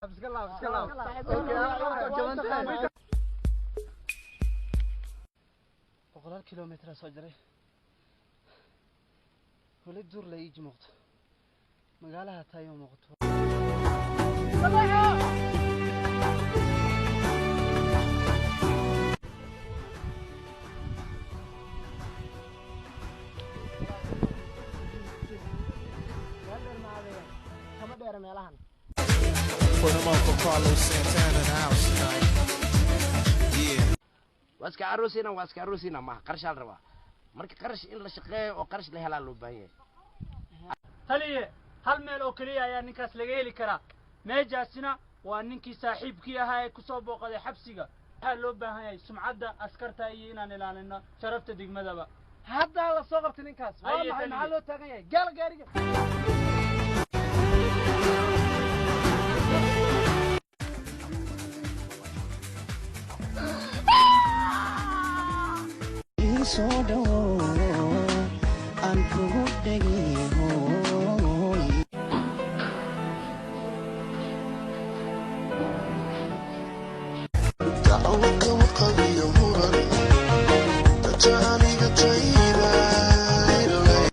بسم الله بسم الله boqolaal kilomitir soo jiray wali dur la ii muuqdo magaalaha tayo muuqdo kama dheer meelahan Put him up for Carlos Santana in the house tonight. Yeah. واسك عروسينا ما قرش على الروا مرك قرش إلا شقة وقرش له هلا لوبانية taliye hal meel oo kaliya ayaa ninkaas laga heli karaa meejaasina waa ninkii saaxiibkii ahaa ee ku soo booqday xabsiga waxa loo baahan yahay sumcadda askarta iyo inaan ilaalino sharafta degmadaba hadda la soo qabtay ninkaas waa maxay loo taagan yahay gal gaariga دعوة وقضية مرة